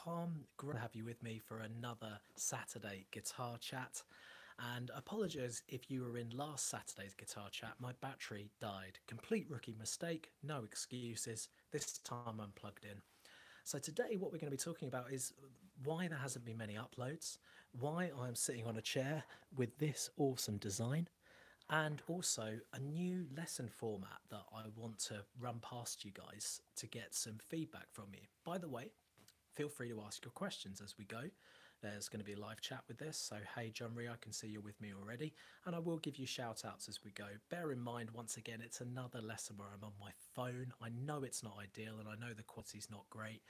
Tom. Great to have you with me for another Saturday guitar chat. And apologies if you were in last Saturday's guitar chat. My battery died. Complete rookie mistake, no excuses. This time I'm plugged in. So today what we're going to be talking about is why there hasn't been many uploads, why I'm sitting on a chair with this awesome design, and also a new lesson format that I want to run past you guys to get some feedback from you. By the way, feel free to ask your questions as we go. There's going to be a live chat with this. So, hey, John Ree, I can see you're with me already. And I will give you shout outs as we go. Bear in mind, once again, it's another lesson where I'm on my phone. I know it's not ideal and I know the quality's not great.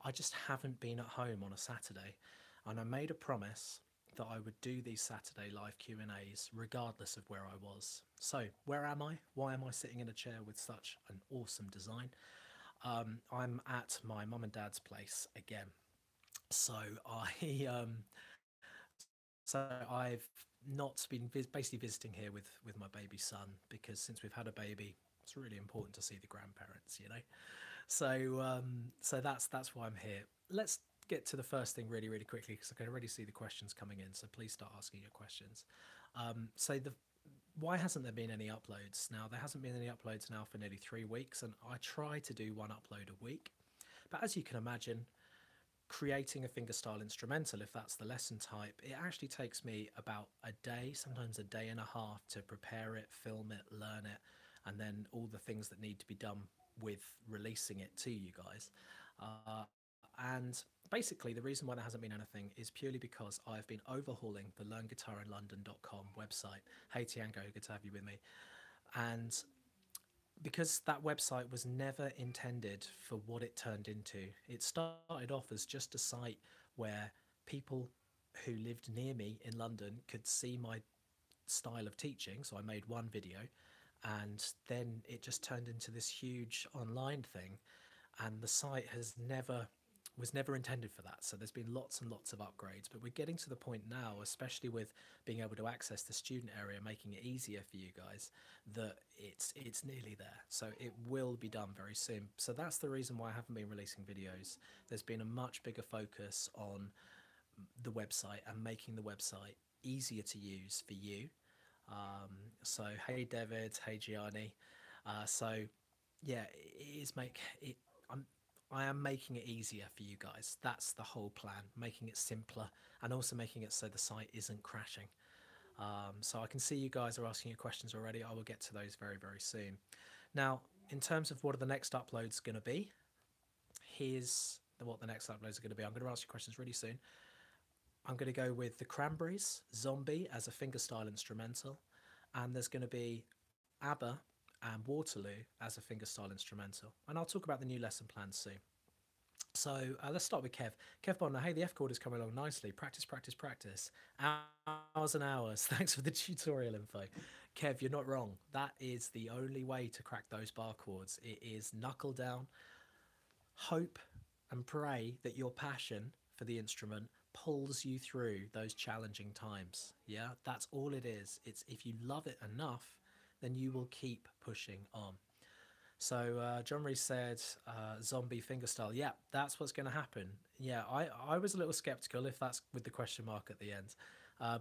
I just haven't been at home on a Saturday. And I made a promise that I would do these Saturday live Q&As regardless of where I was. So, where am I? Why am I sitting in a chair with such an awesome design? I'm at my mum and dad's place again. So I've not been basically visiting here with my baby son, because since we've had a baby, it's really important to see the grandparents, you know. So that's why I'm here. Let's get to the first thing really quickly, because I can already see the questions coming in. So please start asking your questions. So the why hasn't there been any uploads? Now, there hasn't been any uploads now for nearly 3 weeks, and I try to do one upload a week. But as you can imagine, creating a fingerstyle instrumental, if that's the lesson type, it actually takes me about a day, sometimes a day and a half, to prepare it, film it, learn it, and then all the things that need to be done with releasing it to you guys. And basically, the reason why there hasn't been anything is purely because I've been overhauling the learnguitarinlondon.com website. Hey Tiango, good to have you with me. And because that website was never intended for what it turned into. It started off as just a site where people who lived near me in London could see my style of teaching. So I made one video, and then it just turned into this huge online thing. And the site was never intended for that. So there's been lots and lots of upgrades, but we're getting to the point now, especially with being able to access the student area, making it easier for you guys, that it's nearly there. So it will be done very soon. So that's the reason why I haven't been releasing videos. There's been a much bigger focus on the website and making the website easier to use for you. So hey David, hey Gianni. So yeah, it is make it. I am making it easier for you guys. That's the whole plan, making it simpler and also making it so the site isn't crashing. So I can see you guys are asking your questions already. I will get to those very soon. Now, in terms of what are the next uploads going to be, here's what the next uploads are going to be. I'm going to ask you questions really soon. I'm going to go with the Cranberries, Zombie as a fingerstyle instrumental, and there's going to be ABBA and Waterloo as a fingerstyle instrumental. And I'll talk about the new lesson plans soon. So let's start with Kev. Kev Bonner, hey, the F chord is coming along nicely. Practice. Hours and hours. Thanks for the tutorial info. Kev, you're not wrong. That is the only way to crack those bar chords. It is knuckle down, hope and pray that your passion for the instrument pulls you through those challenging times. Yeah, that's all it is. It's if you love it enough, then you will keep pushing on. So John Reese said zombie fingerstyle. Yeah, that's what's going to happen. Yeah, I was a little skeptical if that's with the question mark at the end,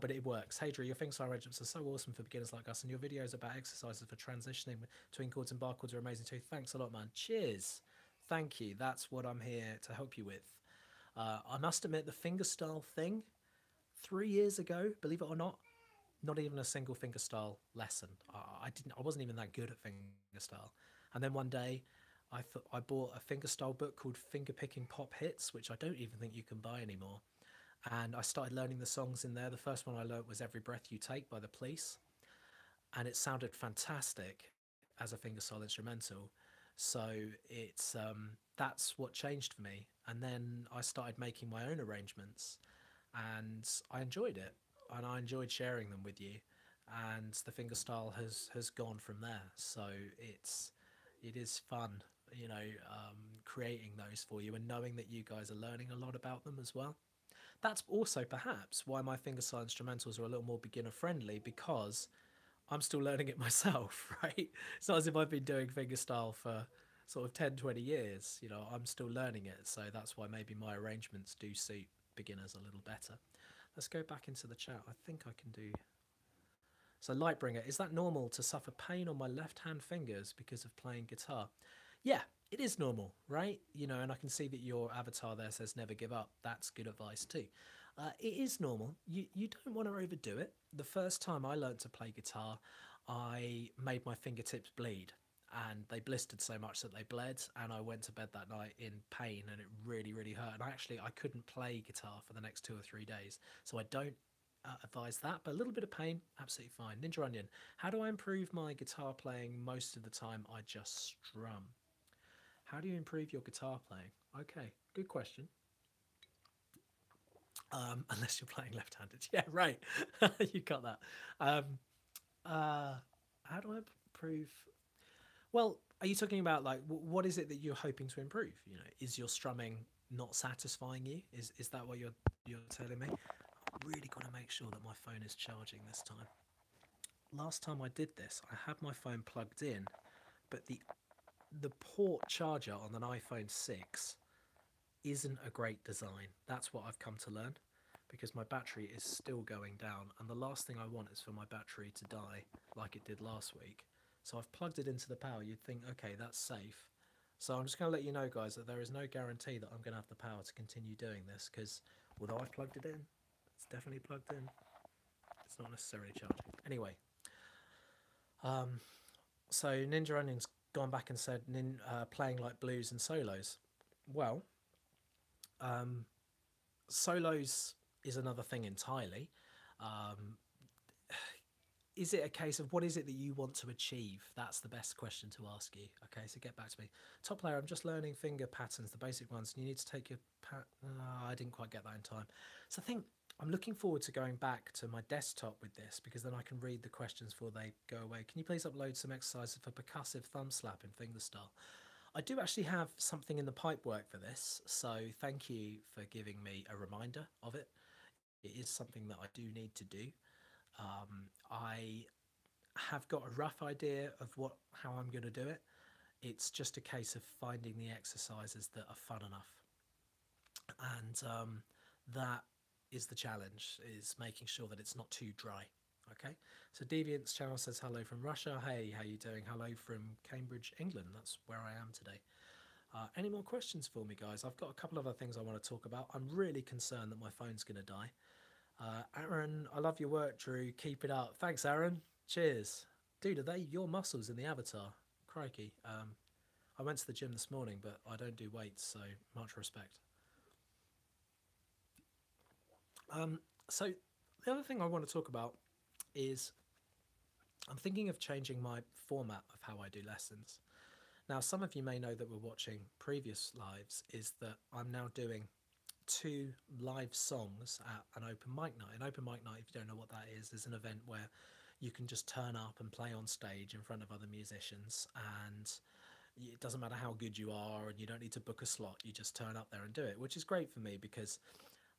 but it works. Hey Drew, your fingerstyle arrangements are so awesome for beginners like us, and your videos about exercises for transitioning between chords and bar chords are amazing too. Thanks a lot, man. Cheers. Thank you. That's what I'm here to help you with. I must admit, the fingerstyle thing, 3 years ago, believe it or not even a single fingerstyle lesson. I wasn't even that good at fingerstyle. And then one day, I bought a fingerstyle book called Finger Picking Pop Hits, which I don't even think you can buy anymore. And I started learning the songs in there. The first one I learned was Every Breath You Take by the Police, and it sounded fantastic as a fingerstyle instrumental. So it's that's what changed for me. And then I started making my own arrangements, and I enjoyed it, and I enjoyed sharing them with you. And the fingerstyle has gone from there. So it is fun, you know, creating those for you and knowing that you guys are learning a lot about them as well. That's also perhaps why my fingerstyle instrumentals are a little more beginner friendly, because I'm still learning it myself, right? It's not as if I've been doing fingerstyle for sort of 10, 20 years. You know, I'm still learning it. So that's why maybe my arrangements do suit beginners a little better. Let's go back into the chat. I think I can do. So, Lightbringer, is that normal to suffer pain on my left hand fingers because of playing guitar? Yeah, it is normal, right? You know, and I can see that your avatar there says never give up. That's good advice too. It is normal. You don't want to overdo it. The first time I learned to play guitar, I made my fingertips bleed and they blistered so much that they bled, and I went to bed that night in pain and it really, really hurt. And I couldn't play guitar for the next 2 or 3 days. So I don't advise that, but a little bit of pain, absolutely fine. Ninja Onion, how do I improve my guitar playing? Most of the time I just strum. How do you improve your guitar playing? Okay, good question. Unless you're playing left-handed. Yeah, right. You got that. Um, how do I improve? Well, are you talking about like what is it that you're hoping to improve? You know, is your strumming not satisfying you? Is that what you're telling me? I'm really got to make sure that my phone is charging this time. Last time I did this, I had my phone plugged in, but the port charger on an iPhone 6 isn't a great design. That's what I've come to learn, because my battery is still going down, and the last thing I want is for my battery to die like it did last week. So I've plugged it into the power. You'd think, okay, that's safe. So I'm just going to let you know, guys, that there is no guarantee that I'm going to have the power to continue doing this, because although I've plugged it in, it's definitely plugged in. It's not necessarily charging. Anyway, so Ninja Onion's gone back and said playing like blues and solos. Well, solos is another thing entirely. Um, is it a case of what is it that you want to achieve? That's the best question to ask you. Okay, so get back to me. Top player, I'm just learning finger patterns, the basic ones. You need to take your I didn't quite get that in time. So I think I'm looking forward to going back to my desktop with this, because then I can read the questions before they go away. Can you please upload some exercises for percussive thumb slap in fingerstyle? I do actually have something in the pipework for this, so thank you for giving me a reminder of it. It is something that I do need to do. I have got a rough idea of how I'm going to do it. It's just a case of finding the exercises that are fun enough, and that is the challenge, is making sure that it's not too dry. Okay, so Deviant's channel says hello from Russia. Hey, how you doing? Hello from Cambridge, England. That's where I am today. Any more questions for me, guys? I've got a couple of other things I want to talk about. I'm really concerned that my phone's going to die. Aaron, I love your work, Drew. Keep it up. Thanks, Aaron. Cheers. Dude, are they your muscles in the avatar? Crikey. I went to the gym this morning, but I don't do weights, so much respect. So the other thing I want to talk about is I'm thinking of changing my format of how I do lessons. Now, some of you may know that we're watching previous lives, is that I'm now doing 2 live songs at an open mic night. An open mic night, if you don't know what that is an event where you can just turn up and play on stage in front of other musicians, and it doesn't matter how good you are, and you don't need to book a slot. You just turn up there and do it, which is great for me because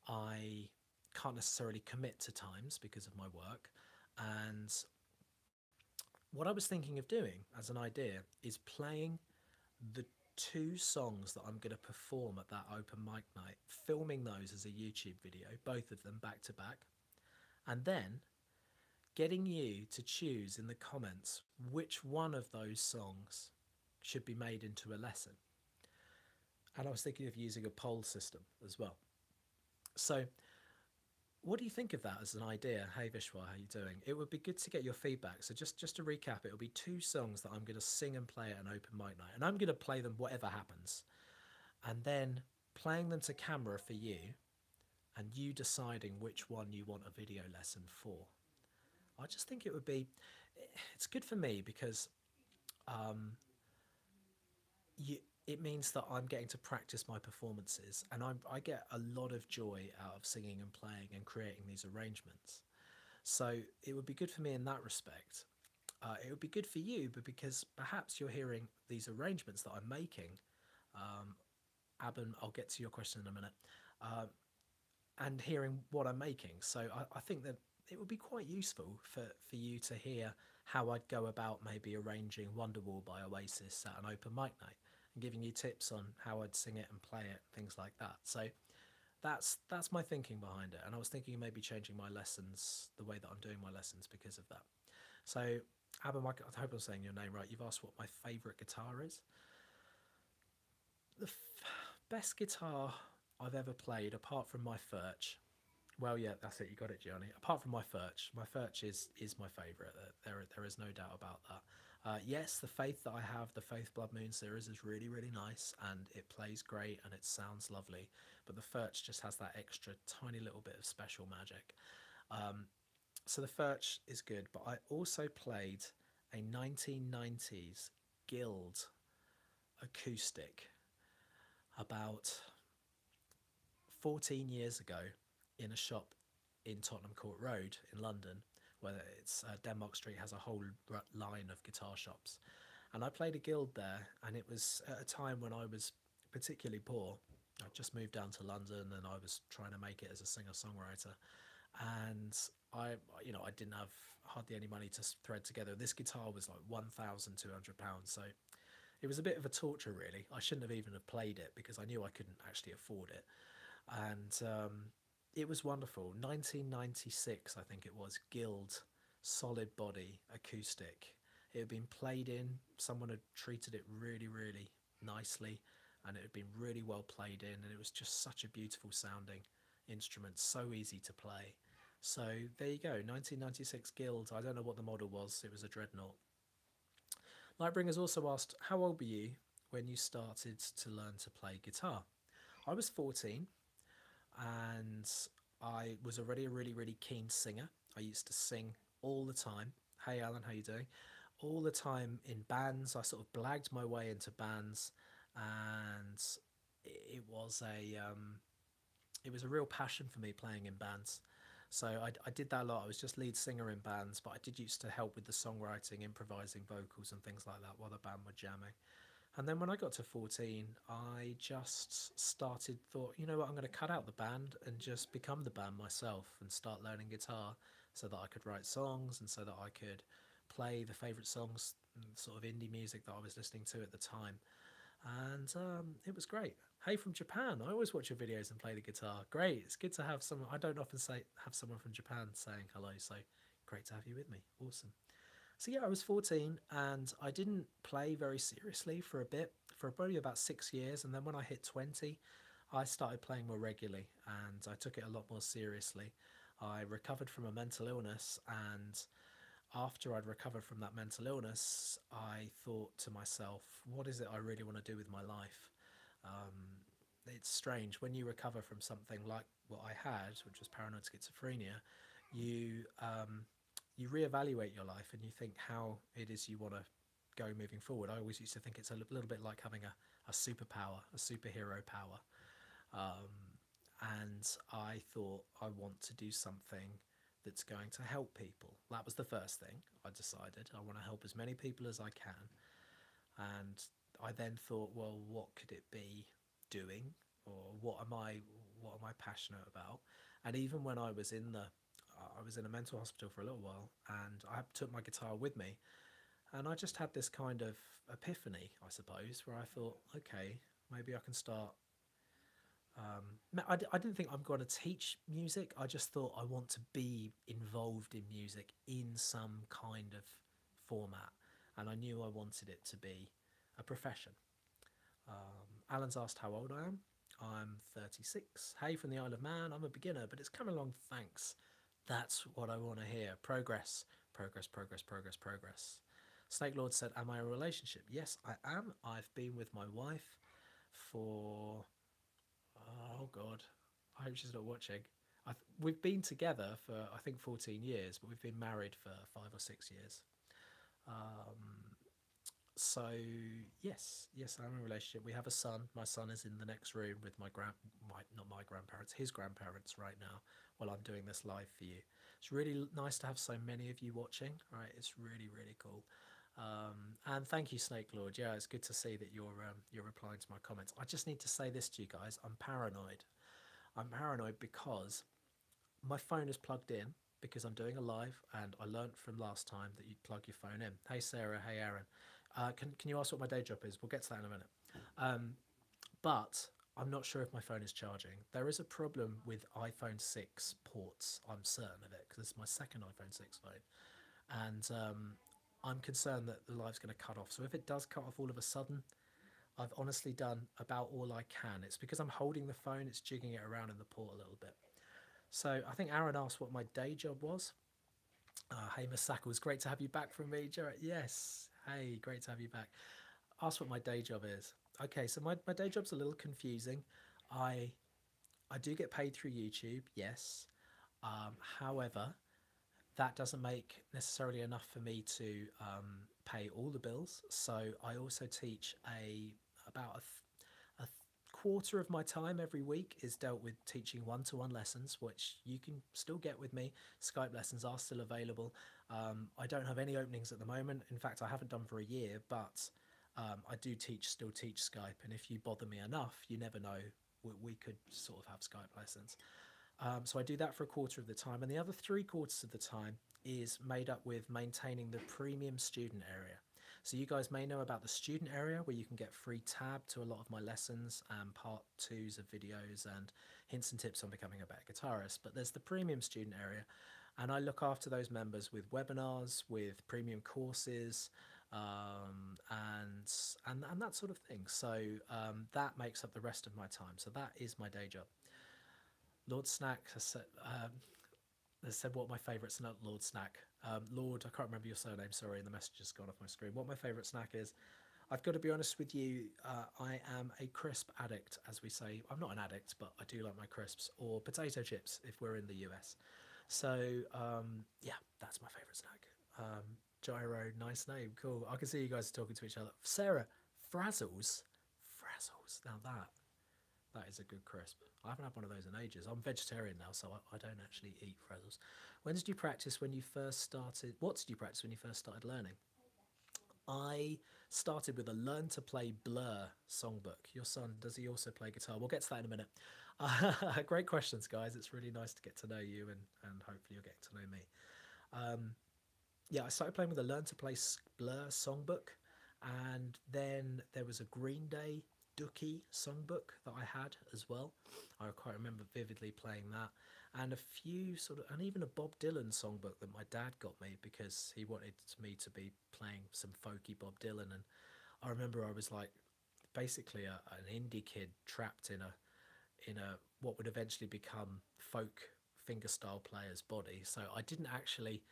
I can't necessarily commit to times because of my work. And what I was thinking of doing as an idea is playing the 2 songs that I'm going to perform at that open mic night, filming those as a YouTube video, both of them back to back, and then getting you to choose in the comments which one of those songs should be made into a lesson. And I was thinking of using a poll system as well. So what do you think of that as an idea? Hey Vishwa, how you doing? It would be good to get your feedback. So just to recap, it will be 2 songs that I'm going to sing and play at an open mic night. And I'm going to play them whatever happens. And then playing them to camera for you, and you deciding which one you want a video lesson for. I just think it's good for me because it means that I'm getting to practice my performances, and I get a lot of joy out of singing and playing and creating these arrangements. So it would be good for me in that respect. It would be good for you, but because perhaps you're hearing these arrangements that I'm making. Abin, I'll get to your question in a minute, and hearing what I'm making. So I think that it would be quite useful for you to hear how I'd go about maybe arranging Wonderwall by Oasis at an open mic night. and giving you tips on how I'd sing it and play it, things like that. So that's my thinking behind it. And I was thinking of maybe changing my lessons, the way that I'm doing my lessons, because of that. So, Abba, I hope I'm saying your name right. You've asked what my favourite guitar is. The best guitar I've ever played, apart from my Furch. Well, yeah, that's it. You got it, Gianni. Apart from my Furch is my favourite. There is no doubt about that. Yes, the Faith that I have, the Faith Blood Moon series, is really, really nice, and it plays great and it sounds lovely. But the Furch just has that extra tiny little bit of special magic. So the Furch is good, but I also played a 1990s Guild acoustic about 14 years ago in a shop in Tottenham Court Road in London, where it's Denmark Street has a whole line of guitar shops. And I played a Guild there, and it was at a time when I was particularly poor. I just moved down to London and I was trying to make it as a singer-songwriter. And I didn't have hardly any money to thread together. This guitar was like £1,200, so it was a bit of a torture, really. I shouldn't have even have played it because I knew I couldn't actually afford it. And it was wonderful. 1996, I think it was, Guild, solid body, acoustic. It had been played in, someone had treated it really, really nicely, and it had been really well played in, and it was just such a beautiful sounding instrument, so easy to play. So there you go, 1996 Guild. I don't know what the model was, it was a Dreadnought. Lightbringers also asked, how old were you when you started to learn to play guitar? I was 14, and I was already a really, really keen singer. I used to sing all the time. Hey Alan, how you doing? All the time in bands. I sort of blagged my way into bands, and it was a real passion for me playing in bands. So I did that a lot. I was just lead singer in bands, but I did used to help with the songwriting, improvising vocals and things like that while the band were jamming. And then when I got to 14, I just thought, you know what, I'm going to cut out the band and just become the band myself and start learning guitar so that I could write songs and so that I could play the favourite songs, sort of indie music that I was listening to at the time. And it was great. Hey from Japan, I always watch your videos and play the guitar. Great, it's good to have someone. I don't often have someone from Japan saying hello, so great to have you with me. Awesome. So yeah, I was 14 and I didn't play very seriously for a bit, for probably about 6 years. And then when I hit 20, I started playing more regularly and I took it a lot more seriously. I recovered from a mental illness, and after I'd recovered from that mental illness, I thought to myself, what is it I really want to do with my life? It's strange when you recover from something like what I had, which was paranoid schizophrenia. You reevaluate your life and you think how it is you want to go moving forward. I always used to think it's a little bit like having a superpower, a superhero power. And I thought, I want to do something that's going to help people. That was the first thing I decided. I want to help as many people as I can. And I then thought, well, what could it be doing, or what am I passionate about? And even when I was in a mental hospital for a little while, and I took my guitar with me, and I just had this kind of epiphany, I suppose, where I thought, okay, maybe I can start. I didn't think I'm going to teach music. I just thought I want to be involved in music in some kind of format, and I knew I wanted it to be a profession. Alan's asked how old I am. I'm 36. Hey from the Isle of Man. I'm a beginner, but it's coming along, thanks. That's what I want to hear. Progress, progress, progress, progress, progress. Snake Lord said, am I in a relationship? Yes, I am. I've been with my wife for, oh God, I hope she's not watching. We've been together for, I think, 14 years, but we've been married for 5 or 6 years. So yes, I'm in a relationship. We have a son. My son is in the next room with not my grandparents, his grandparents right now, while I'm doing this live for you. It's really nice to have so many of you watching. Right, it's really, really cool. And thank you, Snake Lord. Yeah, it's good to see that you're replying to my comments. I just need to say this to you guys. I'm paranoid. I'm paranoid because my phone is plugged in because I'm doing a live, and I learnt from last time that you plug your phone in. Hey Sarah, hey Aaron. Can you ask what my day job is? We'll get to that in a minute. Um, but I'm not sure if my phone is charging. There is a problem with iPhone 6 ports. I'm certain of it because it's my second iPhone 6 phone, and I'm concerned that the live's going to cut off. So if it does cut off all of a sudden, I've honestly done about all I can. It's because I'm holding the phone, it's jigging it around in the port a little bit. So I think Aaron asked what my day job was. Hey, Masako, it was great to have you back from me, Jarrett. Yes. Hey, great to have you back. Ask what my day job is. Okay, so my day job's a little confusing. I I do get paid through YouTube, yes. However, that doesn't make necessarily enough for me to pay all the bills. So I also teach about a quarter of my time every week is dealt with teaching one-to-one lessons, which you can still get with me. Skype lessons are still available. I don't have any openings at the moment. In fact, I haven't done for a year, but I do still teach Skype. And if you bother me enough, you never know, we could sort of have Skype lessons. So I do that for a quarter of the time, and the other three quarters of the time is made up with maintaining the premium student area. So you guys may know about the student area where you can get free tab to a lot of my lessons and part twos of videos and hints and tips on becoming a better guitarist. But there's the premium student area, and I look after those members with webinars, with premium courses, and that sort of thing. So that makes up the rest of my time. So that is my day job. Lord Snack has said what my favourite snack. Lord Snack, Lord, I can't remember your surname. Sorry, and the message has gone off my screen. What my favourite snack is? I've got to be honest with you. I am a crisp addict, as we say. I'm not an addict, but I do like my crisps or potato chips if we're in the US. So yeah, that's my favourite snack. Gyro, nice name, cool. I can see you guys talking to each other. Sarah, Frazzles, Frazzles. Now that is a good crisp. I haven't had one of those in ages. I'm vegetarian now, so I don't actually eat Frazzles. When did you practice when you first started? What did you practice when you first started learning? I started with a Learn to Play Blur songbook. Your son, does he also play guitar? We'll get to that in a minute. Great questions, guys. It's really nice to get to know you, and hopefully you're getting to know me. Yeah, I started playing with a Learn to Play Blur songbook, and then there was a Green Day Dookie songbook that I had as well. I quite remember vividly playing that, and a few and even a Bob Dylan songbook that my dad got me because he wanted me to be playing some folky Bob Dylan. And I remember I was like basically an indie kid trapped in a what would eventually become folk fingerstyle player's body. So I didn't actually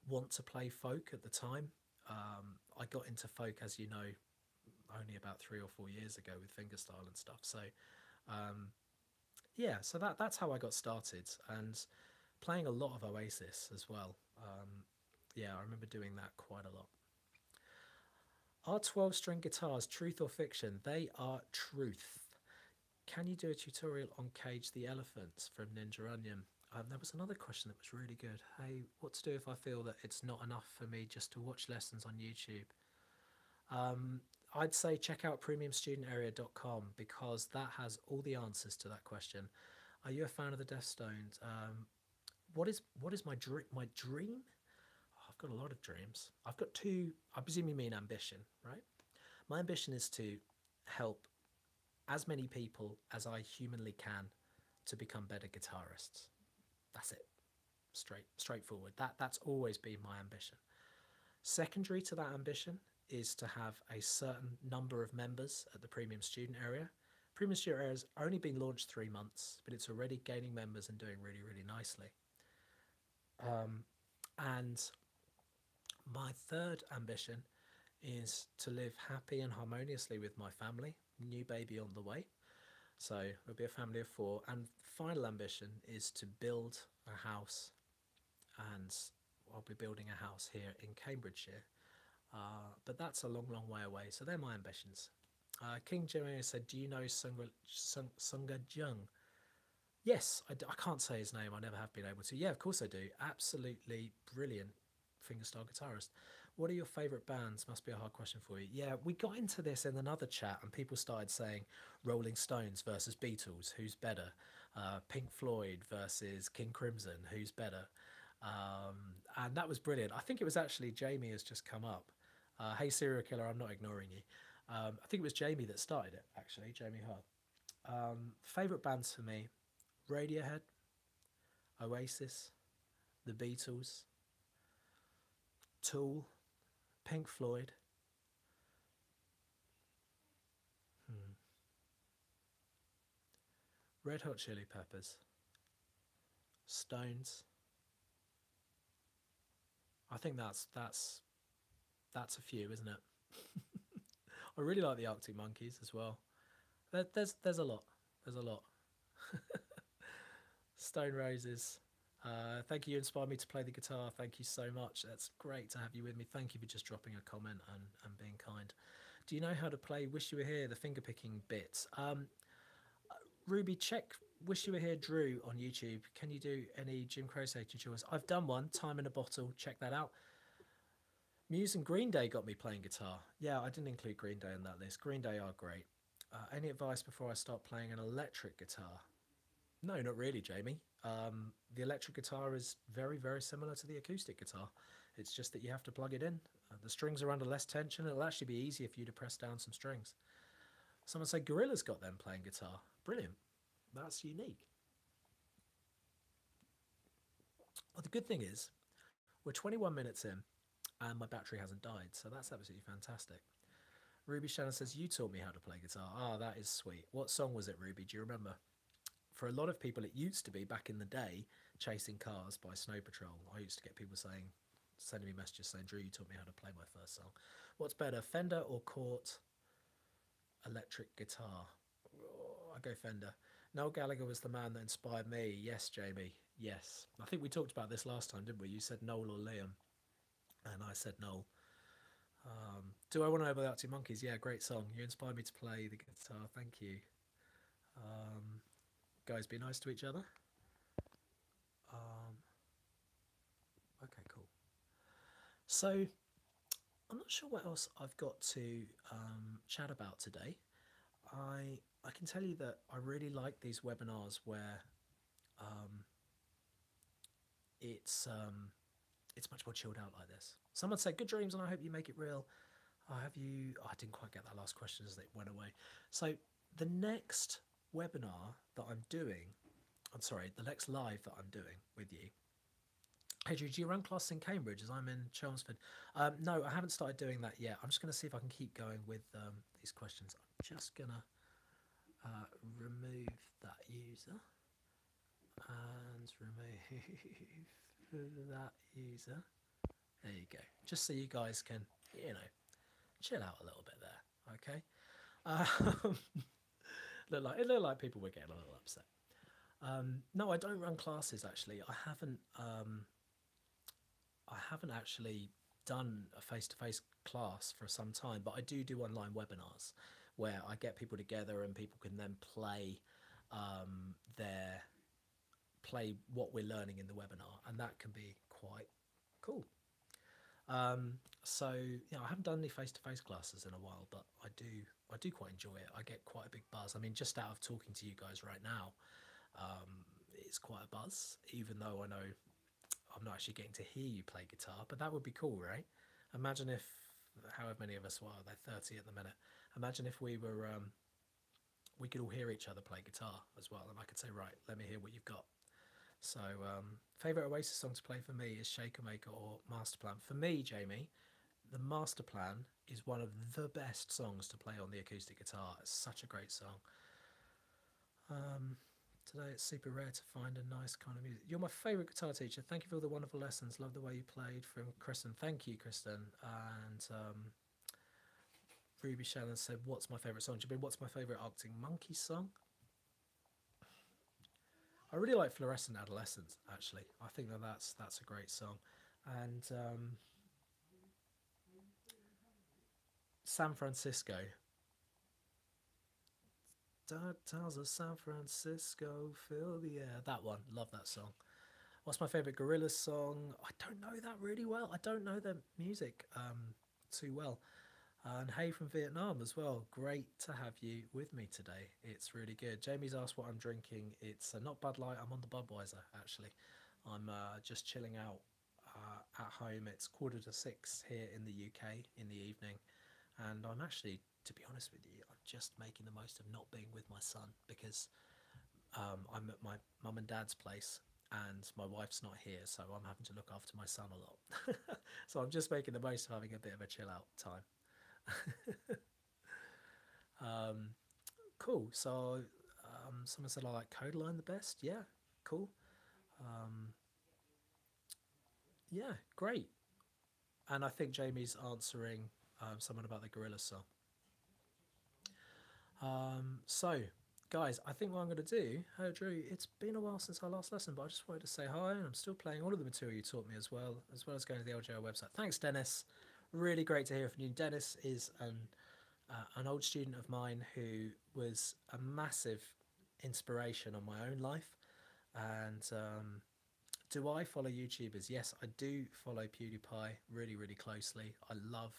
want to play folk at the time. I got into folk, as you know, only about 3 or 4 years ago with fingerstyle and stuff. So yeah, so that's how I got started, and playing a lot of Oasis as well. Yeah, I remember doing that quite a lot. Are 12-string guitars truth or fiction? They are truth. Can you do a tutorial on Cage the Elephant from Ninja Onion? There was another question that was really good. Hey, what to do if I feel that it's not enough for me just to watch lessons on YouTube? I'd say check out premiumstudentarea.com because that has all the answers to that question. Are you a fan of the Death Stones? What is my dream? My dream? Oh, I've got a lot of dreams. I've got two. I presume you mean ambition, right? My ambition is to help as many people as I humanly can to become better guitarists. That's it. Straightforward. That's always been my ambition. Secondary to that ambition is to have a certain number of members at the premium student area. Premium student area has only been launched 3 months, but it's already gaining members and doing really, really nicely. And my third ambition is to live happy and harmoniously with my family. New baby on the way. So it'll be a family of 4. And final ambition is to build a house, and I'll be building a house here in Cambridgeshire. But that's a long, long way away. So they're my ambitions. King Joanna said, do you know Sunga Jung? Yes, I can't say his name. I never have been able to. Yeah, of course I do. Absolutely brilliant fingerstyle guitarist. What are your favourite bands? Must be a hard question for you. Yeah, we got into this in another chat and people started saying Rolling Stones versus Beatles, who's better? Pink Floyd versus King Crimson, who's better? And that was brilliant. I think it was actually Jamie has just come up. Hey, serial killer, I'm not ignoring you. I think it was Jamie that started it, actually, Jamie Hart. Favourite bands for me: Radiohead, Oasis, The Beatles, Tool, Pink Floyd, hmm, Red Hot Chili Peppers, Stones. I think that's a few, isn't it? I really like the Arctic Monkeys as well. There's a lot. There's a lot. Stone Roses. Thank you. You inspired me to play the guitar. Thank you so much. That's great to have you with me. Thank you for just dropping a comment and being kind. Do you know how to play Wish You Were Here, the finger picking bit? Ruby, check Wish You Were Here Drue on YouTube. Can you do any Jim Croce tutorials? I've done one, Time in a Bottle. Check that out. Muse and Green Day got me playing guitar. Yeah, I didn't include Green Day in that list. Green Day are great. Any advice before I start playing an electric guitar? No, not really, Jamie. The electric guitar is very, very similar to the acoustic guitar. It's just that you have to plug it in. The strings are under less tension. It'll actually be easier for you to press down some strings. Someone said Gorilla's got them playing guitar. Brilliant. That's unique. Well, the good thing is we're 21 minutes in and my battery hasn't died, so that's absolutely fantastic. Ruby Shannon says, you taught me how to play guitar. Ah, that is sweet. What song was it, Ruby? Do you remember? For a lot of people, it used to be, back in the day, Chasing Cars by Snow Patrol. I used to get people sending me messages saying, Drew, you taught me how to play my first song. What's better, Fender or Cort electric guitar? Oh, I go Fender. Noel Gallagher was the man that inspired me. Yes, Jamie. Yes. I think we talked about this last time, didn't we? You said Noel or Liam. And I said Noel. Do I want to know about the Arctic Monkeys? Yeah, great song. You inspired me to play the guitar. Thank you. Guys, be nice to each other. Okay, cool. So, I'm not sure what else I've got to chat about today. I can tell you that I really like these webinars where it's much more chilled out like this. Someone said, good dreams, and I hope you make it real. Have you? Oh, I didn't quite get that last question as it went away. So the next webinar that I'm doing, I'm sorry, the next live that I'm doing with you. Hey, Drew, do you run classes in Cambridge as I'm in Chelmsford? No, I haven't started doing that yet. I'm just going to see if I can keep going with these questions. I'm just going to remove that user and remove that user. There you go. Just so you guys can, you know, chill out a little bit there. Okay. It looked like people were getting a little upset. No, I don't run classes actually. I haven't actually done a face-to-face class for some time, but I do online webinars where I get people together and people can then play play what we're learning in the webinar, and that can be quite cool. So yeah, I haven't done any face-to-face classes in a while, but I do quite enjoy it. I get quite a big buzz. I mean, just out of talking to you guys right now, it's quite a buzz, even though I know I'm not actually getting to hear you play guitar, but that would be cool, right? Imagine if, however many of us, well, they're 30 at the minute. Imagine if we were, we could all hear each other play guitar as well, and I could say, right, let me hear what you've got. So, favourite Oasis song to play for me is Shaker Maker or Master Plan. For me, Jamie, the Master Plan is one of the best songs to play on the acoustic guitar. It's such a great song. Today it's super rare to find a nice kind of music. You're my favourite guitar teacher. Thank you for all the wonderful lessons. Love the way you played. From Kristen. Thank you, Kristen. And Ruby Shannon said, what's my favourite song? Do you mean what's my favourite Arctic Monkeys song? I really like Fluorescent Adolescence, actually. I think that's a great song. And San Francisco. Dark towns of San Francisco fill the air. That one, love that song. What's my favourite Gorillaz song? I don't know that really well. I don't know their music too well. And hey from Vietnam as well. Great to have you with me today. It's really good. Jamie's asked what I'm drinking. It's not Bud Light. I'm on the Budweiser, actually. I'm just chilling out at home. It's 5:45 here in the UK in the evening. And I'm actually to be honest with you, I'm just making the most of not being with my son because I'm at my mum and dad's place and my wife's not here, so I'm having to look after my son a lot. So I'm just making the most of having a bit of a chill out time. um, cool. So someone said I like Codeline the best. Yeah, cool. Um, yeah, great. And I think Jamie's answering someone about the Gorilla song. So, guys, I think what I'm going to do, Drue, it's been a while since our last lesson, but I just wanted to say hi, and I'm still playing all of the material you taught me as well as going to the LJR website. Thanks, Dennis. Really great to hear from you. Dennis is an old student of mine who was a massive inspiration on my own life. And do I follow YouTubers? Yes, I do follow PewDiePie really, really closely. I love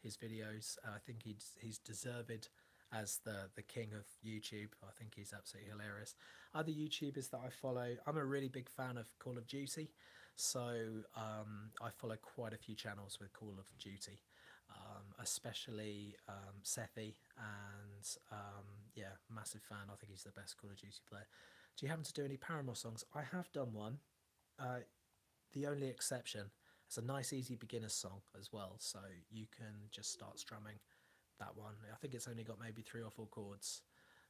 his videos. I think he's deserved as the king of YouTube. I think he's absolutely hilarious. Other YouTubers that I follow, I'm a really big fan of Call of Duty, so I follow quite a few channels with Call of Duty, especially Sethi, and yeah, massive fan. I think he's the best Call of Duty player. Do you happen to do any Paramore songs? I have done one. The only exception, it's a nice easy beginner song as well, so you can just start strumming that one. I think it's only got maybe 3 or 4 chords.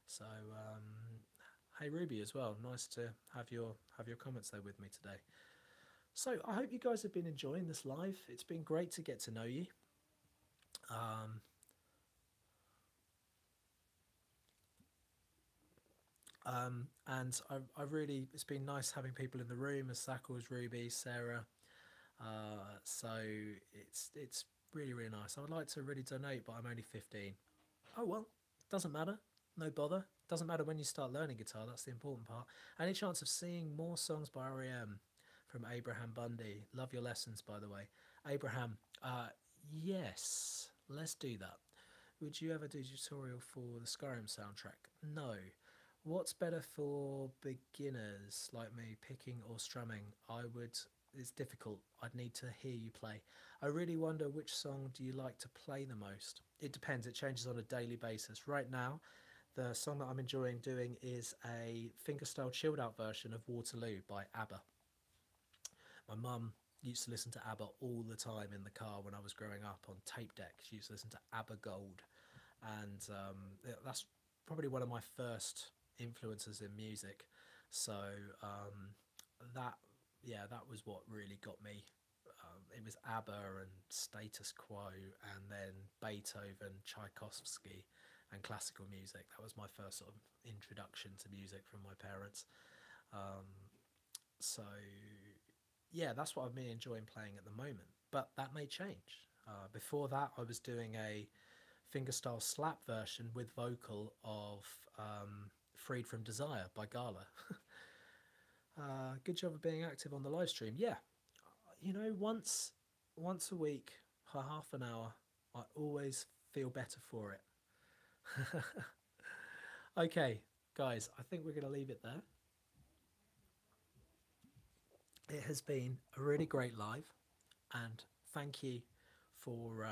So hey Ruby as well, nice to have your comments there with me today. So I hope you guys have been enjoying this live. It's been great to get to know you. And I really, it's been nice having people in the room, as Sackles, Ruby, Sarah. So it's really, really nice. I would like to really donate, but I'm only 15. Oh well, doesn't matter. No bother. Doesn't matter when you start learning guitar. That's the important part. Any chance of seeing more songs by REM from Abraham Bundy? Love your lessons, by the way. Abraham, yes, let's do that. Would you ever do a tutorial for the Skyrim soundtrack? No. What's better for beginners like me, picking or strumming? It's difficult. I'd need to hear you play. I really wonder, which song do you like to play the most? It depends. It changes on a daily basis. Right now, the song that I'm enjoying doing is a fingerstyle chilled out version of Waterloo by ABBA. My mum used to listen to ABBA all the time in the car when I was growing up on tape deck. She used to listen to ABBA Gold, and that's probably one of my first influences in music. So that, yeah, that was what really got me. It was ABBA and Status Quo, and then Beethoven, Tchaikovsky, and classical music. That was my first sort of introduction to music from my parents. So yeah, that's what I've been enjoying playing at the moment, but that may change. Before that, I was doing a fingerstyle slap version with vocal of Freed from Desire by Gala. Good job of being active on the live stream. Yeah, you know, once a week for half an hour, I always feel better for it. Okay, guys, I think we're going to leave it there. It has been a really great live, and thank you for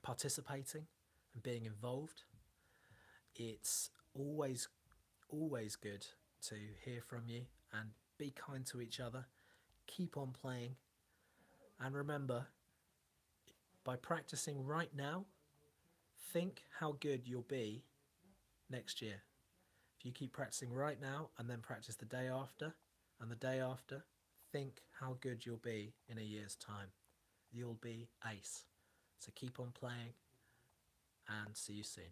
participating and being involved. It's always good to hear from you, and be kind to each other. Keep on playing, and remember, by practicing right now, think how good you'll be next year. If you keep practicing right now and then practice the day after and the day after, think how good you'll be in a year's time. You'll be ace. So keep on playing, and see you soon.